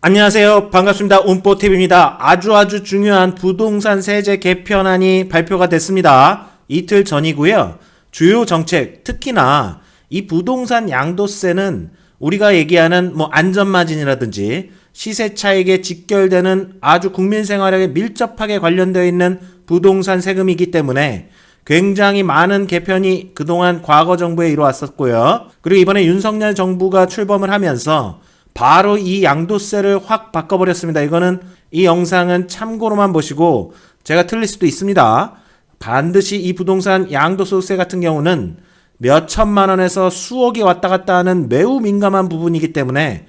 안녕하세요. 반갑습니다. 운뽀TV입니다. 아주 중요한 부동산 세제 개편안이 발표가 됐습니다. 이틀 전이고요. 주요 정책, 특히나 이 부동산 양도세는 우리가 얘기하는 안전마진이라든지 시세 차익에 직결되는 아주 국민 생활에 밀접하게 관련되어 있는 부동산 세금이기 때문에 굉장히 많은 개편이 그동안 과거 정부에 이루어왔었고요. 그리고 이번에 윤석열 정부가 출범을 하면서 바로 이 양도세를 확 바꿔버렸습니다. 이거는 이 영상은 참고로만 보시고 제가 틀릴 수도 있습니다. 반드시 이 부동산 양도소득세 같은 경우는 몇 천만 원에서 수억이 왔다 갔다 하는 매우 민감한 부분이기 때문에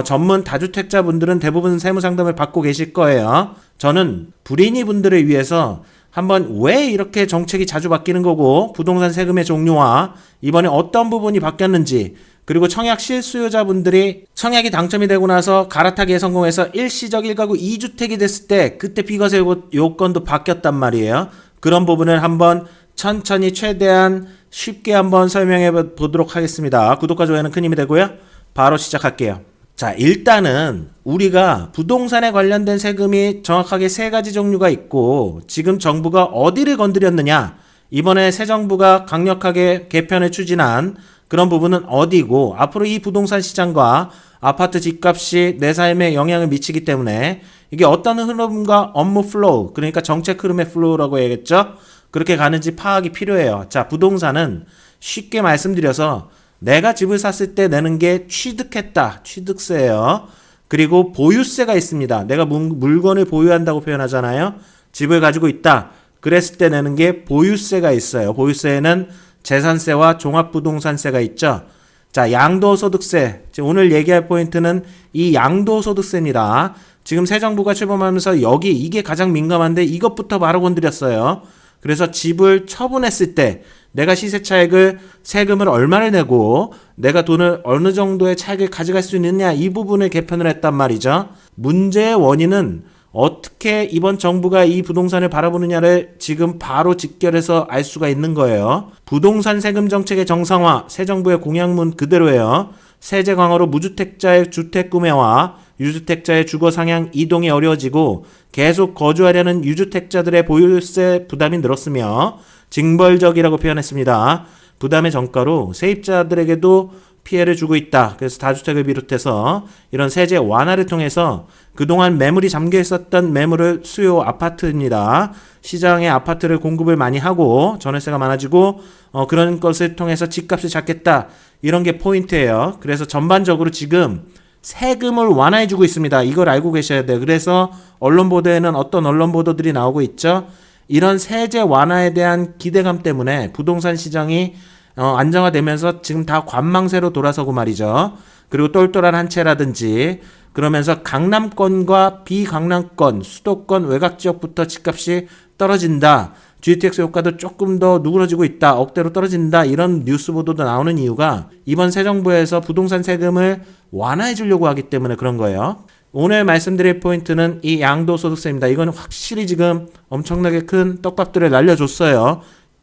전문 다주택자 분들은 대부분 세무상담을 받고 계실 거예요. 저는 불인이 분들을 위해서 한번 왜 이렇게 정책이 자주 바뀌는 거고 부동산 세금의 종류와 이번에 어떤 부분이 바뀌었는지, 그리고 청약 실수요자분들이 청약이 당첨이 되고 나서 갈아타기에 성공해서 일시적 1가구 2주택이 됐을 때 그때 비과세 요건도 바뀌었단 말이에요. 그런 부분을 한번 천천히 최대한 쉽게 한번 설명해 보도록 하겠습니다. 구독과 좋아요는 큰 힘이 되고요. 바로 시작할게요. 자, 일단은 우리가 부동산에 관련된 세금이 정확하게 세 가지 종류가 있고, 지금 정부가 어디를 건드렸느냐, 이번에 새 정부가 강력하게 개편을 추진한 그런 부분은 어디고, 앞으로 이 부동산 시장과 아파트 집값이 내 삶에 영향을 미치기 때문에 이게 어떤 흐름과 업무 플로우, 그러니까 정책 흐름의 플로우라고 해야겠죠? 그렇게 가는지 파악이 필요해요. 자, 부동산은 쉽게 말씀드려서 내가 집을 샀을 때 내는 게 취득했다, 취득세예요. 그리고 보유세가 있습니다. 내가 물건을 보유한다고 표현하잖아요. 집을 가지고 있다, 그랬을 때 내는 게 보유세가 있어요. 보유세에는 재산세와 종합부동산세가 있죠. 자, 양도소득세. 오늘 얘기할 포인트는 이 양도소득세입니다. 지금 새 정부가 출범하면서 이게 가장 민감한데 이것부터 바로 건드렸어요. 그래서 집을 처분했을 때 내가 시세 차익을, 세금을 얼마를 내고 내가 돈을 어느 정도의 차익을 가져갈 수 있느냐, 이 부분을 개편을 했단 말이죠. 문제의 원인은 어떻게 이번 정부가 이 부동산을 바라보느냐를 지금 바로 직결해서 알 수가 있는 거예요. 부동산 세금 정책의 정상화, 새 정부의 공약문 그대로예요. 세제 강화로 무주택자의 주택 구매와 유주택자의 주거 상향 이동이 어려워지고 계속 거주하려는 유주택자들의 보유세 부담이 늘었으며 징벌적이라고 표현했습니다. 부담의 전가로 세입자들에게도 피해를 주고 있다. 그래서 다주택을 비롯해서 이런 세제 완화를 통해서 그동안 매물이 잠겨 있었던 매물을 수요, 아파트입니다. 시장에 아파트를 공급을 많이 하고 전월세가 많아지고 그런 것을 통해서 집값을 잡겠다. 이런 게 포인트예요. 그래서 전반적으로 지금 세금을 완화해주고 있습니다. 이걸 알고 계셔야 돼요. 그래서 언론 보도에는 어떤 언론 보도들이 나오고 있죠. 이런 세제 완화에 대한 기대감 때문에 부동산 시장이 안정화되면서 지금 다 관망세로 돌아서고 말이죠. 그리고 똘똘한 한 채라든지, 그러면서 강남권과 비강남권, 수도권 외곽 지역부터 집값이 떨어진다. GTX 효과도 조금 더 누그러지고 있다. 억대로 떨어진다. 이런 뉴스 보도도 나오는 이유가 이번 새 정부에서 부동산 세금을 완화해 주려고 하기 때문에 그런 거예요. 오늘 말씀드릴 포인트는 이 양도소득세입니다. 이건 확실히 지금 엄청나게 큰 떡밥들을 날려줬어요.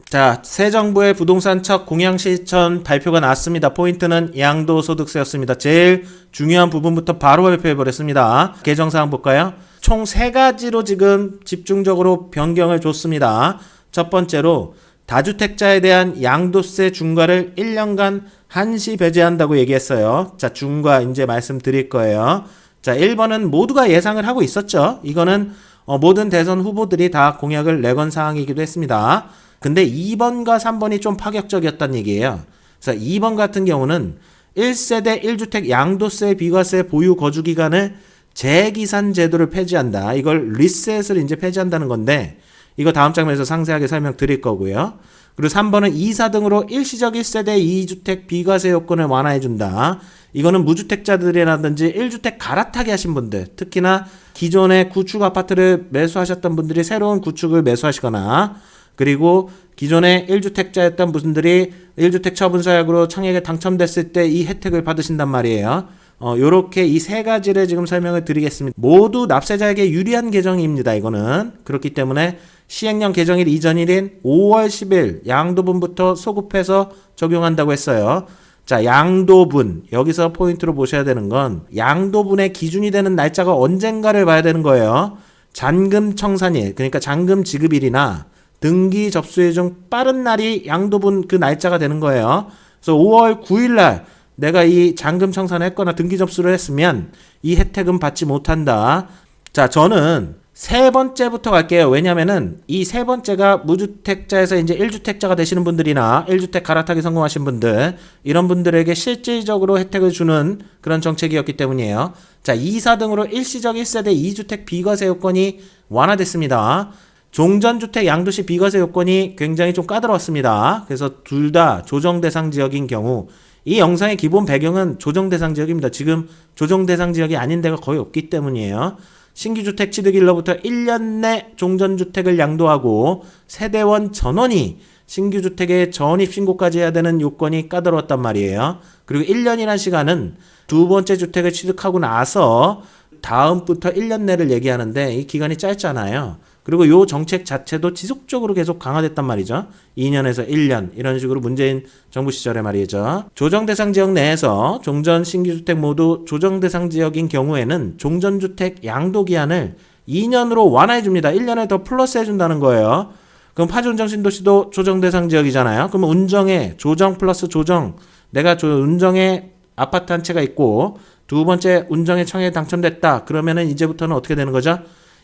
자, 새 정부의 부동산 첫 공약 실천 발표가 나왔습니다. 포인트는 양도소득세였습니다. 제일 중요한 부분부터 바로 발표해버렸습니다. 개정사항 볼까요? 총 3가지로 지금 집중적으로 변경을 줬습니다. 첫 번째로 다주택자에 대한 양도세 중과를 1년간 한시 배제한다고 얘기했어요. 자, 중과 이제 말씀드릴 거예요. 자, 1번은 모두가 예상을 하고 있었죠. 이거는 모든 대선 후보들이 다 공약을 내건 사항이기도 했습니다. 근데 2번과 3번이 좀 파격적이었다는 얘기예요. 그래서 2번 같은 경우는 1세대 1주택 양도세 비과세 보유 거주 기간을 재기산 제도를 폐지한다. 이걸 리셋을 이제 폐지한다는 건데, 이거 다음 장면에서 상세하게 설명드릴 거고요. 그리고 3번은 2사 등으로 일시적 1세대 2주택 비과세 요건을 완화해준다. 이거는 무주택자들이라든지 1주택 갈아타기 하신 분들, 특히나 기존에 구축 아파트를 매수하셨던 분들이 새로운 구축을 매수하시거나, 그리고 기존에 1주택자였던 분들이 1주택 처분사약으로 청약에 당첨됐을 때 이 혜택을 받으신단 말이에요. 요렇게 이 3가지를 지금 설명을 드리겠습니다. 모두 납세자에게 유리한 개정입니다. 이거는. 그렇기 때문에 시행령 개정일 이전일인 5월 10일 양도분부터 소급해서 적용한다고 했어요. 자, 양도분. 여기서 포인트로 보셔야 되는 건 양도분의 기준이 되는 날짜가 언젠가를 봐야 되는 거예요. 잔금 청산일, 그러니까 잔금 지급일이나 등기 접수일 중 빠른 날이 양도분 그 날짜가 되는 거예요. 그래서 5월 9일 날 내가 이 잔금 청산을 했거나 등기 접수를 했으면 이 혜택은 받지 못한다. 자, 저는 세 번째부터 갈게요. 왜냐면은 이 세 번째가 무주택자에서 이제 1주택자가 되시는 분들이나 1주택 갈아타기 성공하신 분들, 이런 분들에게 실질적으로 혜택을 주는 그런 정책이었기 때문이에요. 자, 2사 등으로 일시적 1세대 2주택 비과세 요건이 완화됐습니다. 종전주택 양도시 비과세 요건이 굉장히 좀 까다로웠습니다. 그래서 둘 다 조정 대상 지역인 경우, 이 영상의 기본 배경은 조정 대상 지역입니다. 지금 조정 대상 지역이 아닌 데가 거의 없기 때문이에요. 신규주택 취득일로부터 1년 내 종전주택을 양도하고 세대원 전원이 신규주택의 전입신고까지 해야 되는 요건이 까다로웠단 말이에요. 그리고 1년이라는 시간은 두 번째 주택을 취득하고 나서 다음부터 1년 내를 얘기하는데 이 기간이 짧잖아요. 그리고 요 정책 자체도 지속적으로 계속 강화됐단 말이죠. 2년에서 1년 이런 식으로 문재인 정부 시절에 말이죠. 조정대상 지역 내에서 종전 신규주택 모두 조정대상 지역인 경우에는 종전주택 양도기한을 2년으로 완화해 줍니다. 1년에 더 플러스 해준다는 거예요. 그럼 파주운정신도시도 조정대상 지역이잖아요. 그러면 운정에 조정 플러스 조정, 내가 운정에 아파트 한 채가 있고 두 번째 운정에 청약에 당첨됐다. 그러면은 이제부터는 어떻게 되는 거죠?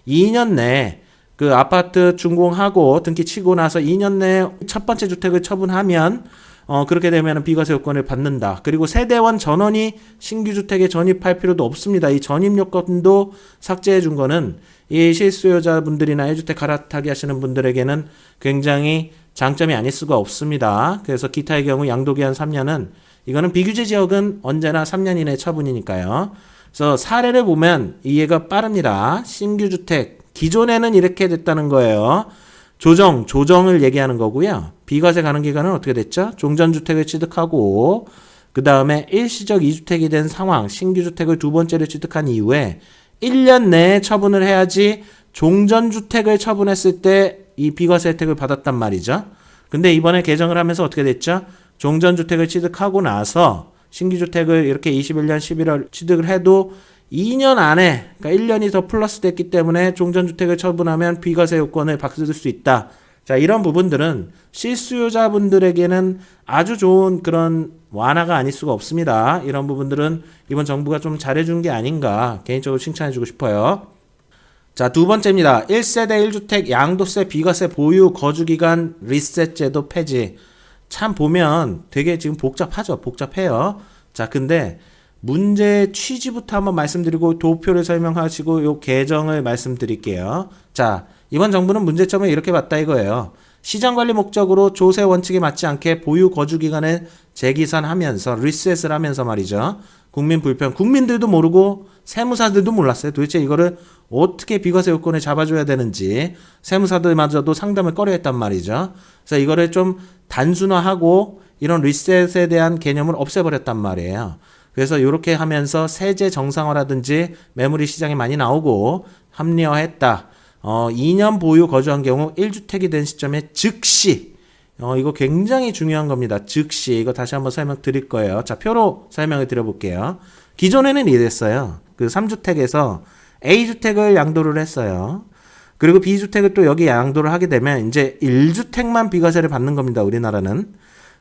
2년 내에 그 아파트 준공하고 등기 치고 나서 2년 내에 첫 번째 주택을 처분하면 그렇게 되면 비과세 요건을 받는다. 그리고 세대원 전원이 신규 주택에 전입할 필요도 없습니다. 이 전입 요건도 삭제해 준 거는 이 실수요자분들이나 1주택 갈아타기 하시는 분들에게는 굉장히 장점이 아닐 수가 없습니다. 그래서 기타의 경우 양도기한 3년은 이거는 비규제 지역은 언제나 3년 이내 처분이니까요. 그래서 사례를 보면 이해가 빠릅니다. 신규 주택 기존에는 이렇게 됐다는 거예요. 조정을 얘기하는 거고요. 비과세 가능 기간은 어떻게 됐죠? 종전주택을 취득하고 그 다음에 일시적 2주택이 된 상황, 신규주택을 두 번째를 취득한 이후에 1년 내에 처분을 해야지 종전주택을 처분했을 때 이 비과세 혜택을 받았단 말이죠. 근데 이번에 개정을 하면서 어떻게 됐죠? 종전주택을 취득하고 나서 신규주택을 이렇게 21년 11월 취득을 해도 2년 안에, 그러니까 1년이 더 플러스 됐기 때문에 종전주택을 처분하면 비과세 요건을 받을 수 있다. 자, 이런 부분들은 실수요자분들에게는 아주 좋은 그런 완화가 아닐 수가 없습니다. 이런 부분들은 이번 정부가 좀 잘해준 게 아닌가 개인적으로 칭찬해주고 싶어요. 자, 두 번째입니다. 1세대 1주택 양도세 비과세 보유 거주기간 리셋 제도 폐지. 참 보면 되게 지금 복잡하죠. 복잡해요. 자, 근데 문제 취지부터 한번 말씀드리고 도표를 설명하시고 요 개정을 말씀드릴게요. 자, 이번 정부는 문제점을 이렇게 봤다 이거예요. 시장관리 목적으로 조세 원칙에 맞지 않게 보유 거주기간을 재기산하면서 리셋을 하면서 말이죠. 국민 불편, 국민들도 모르고 세무사들도 몰랐어요. 도대체 이거를 어떻게 비과세 요건을 잡아줘야 되는지 세무사들마저도 상담을 꺼려했단 말이죠. 그래서 이거를 좀 단순화하고 이런 리셋에 대한 개념을 없애버렸단 말이에요. 그래서 이렇게 하면서 세제 정상화라든지 매물이 시장에 많이 나오고 합리화했다. 2년 보유 거주한 경우 1주택이 된 시점에 즉시 이거 굉장히 중요한 겁니다. 즉시 이거 다시 한번 설명드릴 거예요. 자, 표로 설명을 드려볼게요. 기존에는 이랬어요. 그 3주택에서 A주택을 양도를 했어요. 그리고 B주택을 또 여기 양도를 하게 되면 이제 1주택만 비과세를 받는 겁니다. 우리나라는.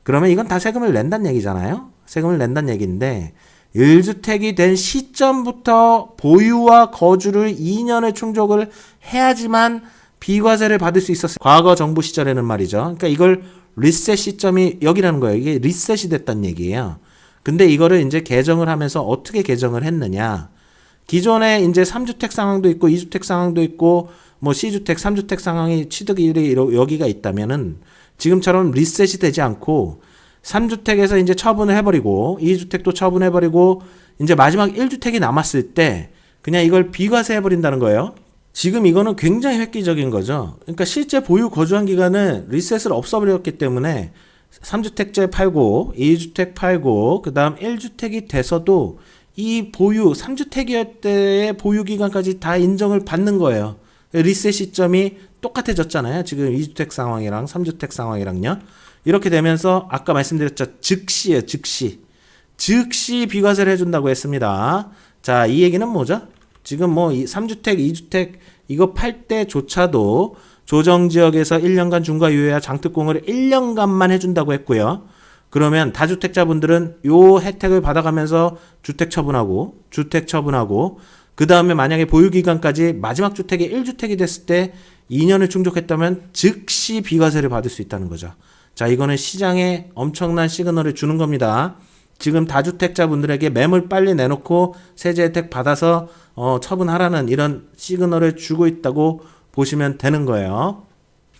그러면 이건 다 세금을 낸다는 얘기잖아요. 세금을 낸다는 얘기인데 1주택이 된 시점부터 보유와 거주를 2년을 충족을 해야지만 비과세를 받을 수 있었어요. 과거 정부 시절에는 말이죠. 그러니까 이걸 리셋 시점이 여기라는 거예요. 이게 리셋이 됐다는 얘기예요. 근데 이거를 이제 개정을 하면서 어떻게 개정을 했느냐. 기존에 이제 3주택 상황도 있고 2주택 상황도 있고 뭐 C주택, 3주택 상황이 취득일이 여기가 있다면은 지금처럼 리셋이 되지 않고 3주택에서 이제 처분을 해버리고 2주택도 처분해버리고 이제 마지막 1주택이 남았을 때 그냥 이걸 비과세 해버린다는 거예요. 지금 이거는 굉장히 획기적인 거죠. 그러니까 실제 보유 거주한 기간은 리셋을 없애버렸기 때문에 3주택제 팔고 2주택 팔고 그 다음 1주택이 돼서도 이 보유 3주택이었 때의 보유 기간까지 다 인정을 받는 거예요. 리셋 시점이 똑같아졌잖아요. 지금 2주택 상황이랑 3주택 상황이랑요. 이렇게 되면서 아까 말씀드렸죠. 즉시예요. 즉시. 즉시 비과세를 해준다고 했습니다. 자, 이 얘기는 뭐죠? 지금 뭐 3주택, 2주택 이거 팔 때조차도 조정지역에서 1년간 중과유예와 장특공을 1년간만 해준다고 했고요. 그러면 다주택자분들은 요 혜택을 받아가면서 주택 처분하고 그 다음에 만약에 보유기간까지 마지막 주택이 1주택이 됐을 때 2년을 충족했다면 즉시 비과세를 받을 수 있다는 거죠. 자, 이거는 시장에 엄청난 시그널을 주는 겁니다. 지금 다주택자분들에게 매물 빨리 내놓고 세제 혜택 받아서 처분하라는 이런 시그널을 주고 있다고 보시면 되는 거예요.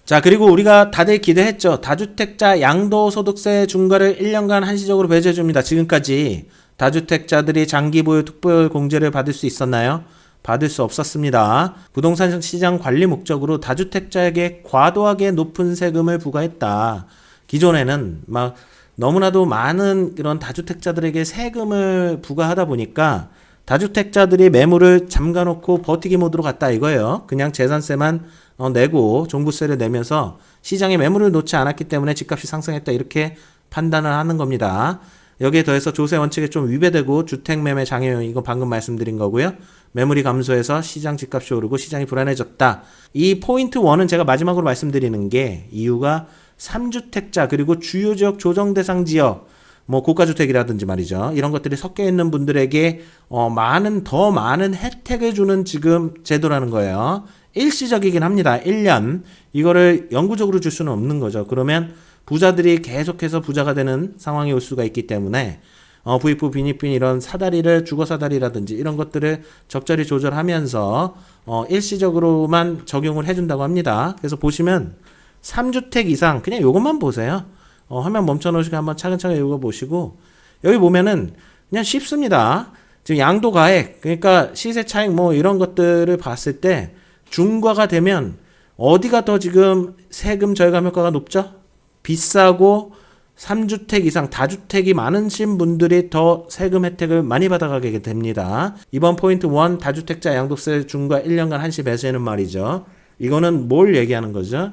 자, 그리고 우리가 다들 기대했죠. 다주택자 양도소득세 중과를 1년간 한시적으로 배제해 줍니다. 지금까지 다주택자들이 장기보유 특별공제를 받을 수 있었나요? 받을 수 없었습니다. 부동산 시장 관리 목적으로 다주택자에게 과도하게 높은 세금을 부과했다. 기존에는 막 너무나도 많은 이런 다주택자들에게 세금을 부과하다 보니까 다주택자들이 매물을 잠가놓고 버티기 모드로 갔다 이거예요. 그냥 재산세만 내고 종부세를 내면서 시장에 매물을 놓지 않았기 때문에 집값이 상승했다 이렇게 판단을 하는 겁니다. 여기에 더해서 조세 원칙에 좀 위배되고 주택매매 장애용 이거 방금 말씀드린 거고요. 매물이 감소해서 시장 집값이 오르고 시장이 불안해졌다. 이 포인트 1은 제가 마지막으로 말씀드리는 게 이유가 3주택자 그리고 주요 지역 조정 대상 지역 뭐 고가주택이라든지 말이죠. 이런 것들이 섞여 있는 분들에게 더 많은 혜택을 주는 지금 제도라는 거예요. 일시적이긴 합니다. 1년. 이거를 영구적으로 줄 수는 없는 거죠. 그러면 부자들이 계속해서 부자가 되는 상황이 올 수가 있기 때문에 부익부, 빈익빈 이런 사다리를 주거사다리라든지 이런 것들을 적절히 조절하면서 일시적으로만 적용을 해준다고 합니다. 그래서 보시면 3주택 이상 그냥 요것만 보세요. 화면 멈춰놓으시고 한번 차근차근 읽어보시고 여기 보면은 그냥 쉽습니다. 지금 양도가액 그러니까 시세 차익 뭐 이런 것들을 봤을 때 중과가 되면 어디가 더 지금 세금 절감 효과가 높죠? 비싸고 3주택 이상 다주택이 많으신 분들이 더 세금 혜택을 많이 받아가게 됩니다. 이번 포인트 1 다주택자 양도세 중과 1년간 한시 배제는 말이죠. 이거는 뭘 얘기하는 거죠?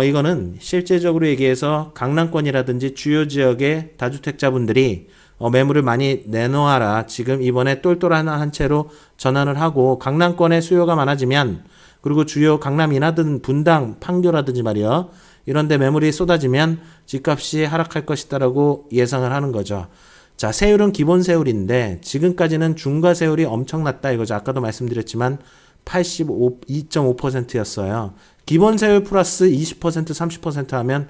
이거는 실제적으로 얘기해서 강남권이라든지 주요 지역의 다주택자분들이 매물을 많이 내놓아라. 지금 이번에 똘똘한 한 채로 전환을 하고 강남권의 수요가 많아지면 그리고 주요 강남 인하든 분당, 판교라든지 말이요. 이런데 매물이 쏟아지면 집값이 하락할 것이다라고 예상을 하는 거죠. 자, 세율은 기본 세율인데 지금까지는 중과 세율이 엄청 낮다 이거죠. 아까도 말씀드렸지만 82.5%였어요. 기본 세율 플러스 20%, 30% 하면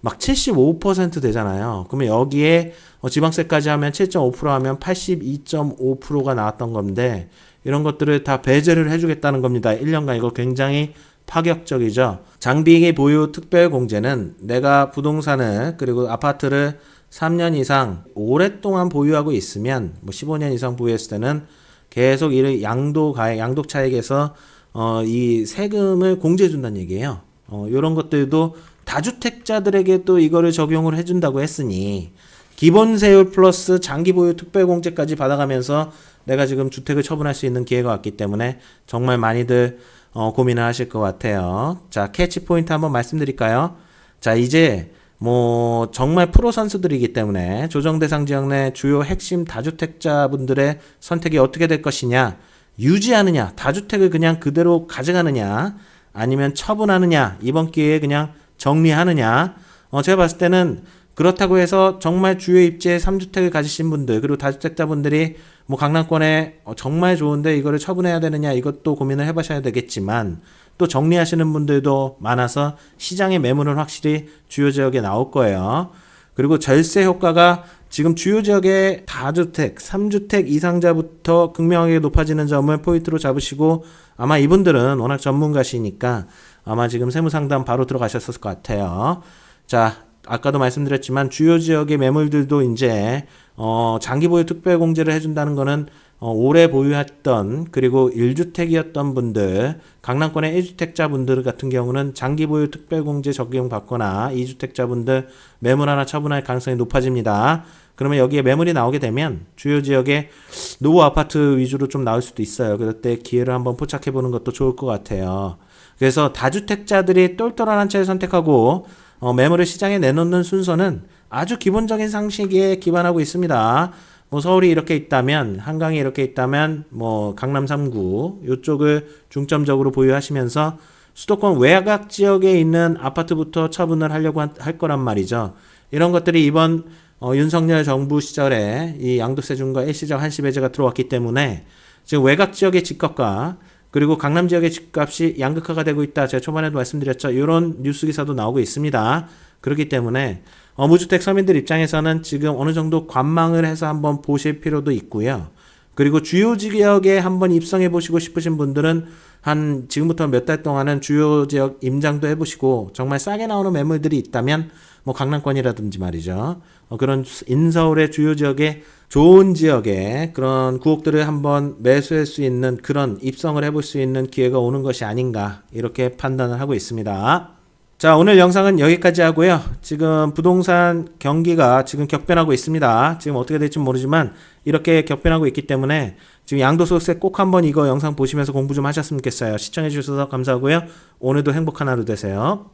막 75% 되잖아요. 그러면 여기에 지방세까지 하면 7.5% 하면 82.5%가 나왔던 건데 이런 것들을 다 배제를 해주겠다는 겁니다. 1년간 이거 굉장히 파격적이죠. 장비기 보유 특별공제는 내가 부동산을 그리고 아파트를 3년 이상 오랫동안 보유하고 있으면 뭐 15년 이상 보유했을 때는 계속 이 양도 차익에서 이 세금을 공제해 준다는 얘기예요. 이런 것들도 다주택자들에게 또 이거를 적용을 해준다고 했으니 기본 세율 플러스 장기 보유 특별 공제까지 받아가면서 내가 지금 주택을 처분할 수 있는 기회가 왔기 때문에 정말 많이들 고민을 하실 것 같아요. 자, 캐치 포인트 한번 말씀드릴까요? 자, 이제 뭐 정말 프로 선수들이기 때문에 조정 대상 지역 내 주요 핵심 다주택자분들의 선택이 어떻게 될 것이냐, 유지하느냐, 다주택을 그냥 그대로 가져가느냐, 아니면 처분하느냐, 이번 기회에 그냥 정리하느냐. 제가 봤을 때는 그렇다고 해서 정말 주요 입지에 3주택을 가지신 분들 그리고 다주택자분들이 뭐 강남권에 정말 좋은데 이거를 처분해야 되느냐 이것도 고민을 해보셔야 되겠지만 또 정리하시는 분들도 많아서 시장의 매물은 확실히 주요 지역에 나올 거예요. 그리고 절세 효과가 지금 주요 지역의 다주택, 3주택 이상자부터 극명하게 높아지는 점을 포인트로 잡으시고 아마 이분들은 워낙 전문가시니까 아마 지금 세무상담 바로 들어가셨을 것 같아요. 자, 아까도 말씀드렸지만 주요 지역의 매물들도 이제 장기 보유 특별 공제를 해준다는 거는 오래 보유했던 그리고 1주택이었던 분들 강남권의 1주택자 분들 같은 경우는 장기 보유 특별 공제 적용받거나 2주택자분들 매물 하나 처분할 가능성이 높아집니다. 그러면 여기에 매물이 나오게 되면 주요 지역의 노후 아파트 위주로 좀 나올 수도 있어요. 그럴 때 기회를 한번 포착해 보는 것도 좋을 것 같아요. 그래서 다주택자들이 똘똘한 한 채를 선택하고 매물을 시장에 내놓는 순서는 아주 기본적인 상식에 기반하고 있습니다. 뭐 서울이 이렇게 있다면, 한강이 이렇게 있다면, 뭐 강남 3구 이쪽을 중점적으로 보유하시면서 수도권 외곽 지역에 있는 아파트부터 처분을 하려고 할 거란 말이죠. 이런 것들이 이번 윤석열 정부 시절에 이 양도세 중과 일시적 한시 배제가 들어왔기 때문에 지금 외곽 지역의 집값과 그리고 강남 지역의 집값이 양극화가 되고 있다. 제가 초반에도 말씀드렸죠. 이런 뉴스 기사도 나오고 있습니다. 그렇기 때문에 무주택 서민들 입장에서는 지금 어느 정도 관망을 해서 한번 보실 필요도 있고요. 그리고 주요 지역에 한번 입성해 보시고 싶으신 분들은 한 지금부터 몇 달 동안은 주요 지역 임장도 해보시고 정말 싸게 나오는 매물들이 있다면 뭐 강남권이라든지 말이죠. 그런 인서울의 주요 지역에 좋은 지역에 그런 구옥들을 한번 매수할 수 있는 그런 입성을 해볼 수 있는 기회가 오는 것이 아닌가 이렇게 판단을 하고 있습니다. 자, 오늘 영상은 여기까지 하고요. 지금 부동산 경기가 지금 격변하고 있습니다. 지금 어떻게 될지 모르지만 이렇게 격변하고 있기 때문에 지금 양도소득세 꼭 한번 이거 영상 보시면서 공부 좀 하셨으면 좋겠어요. 시청해 주셔서 감사하고요. 오늘도 행복한 하루 되세요.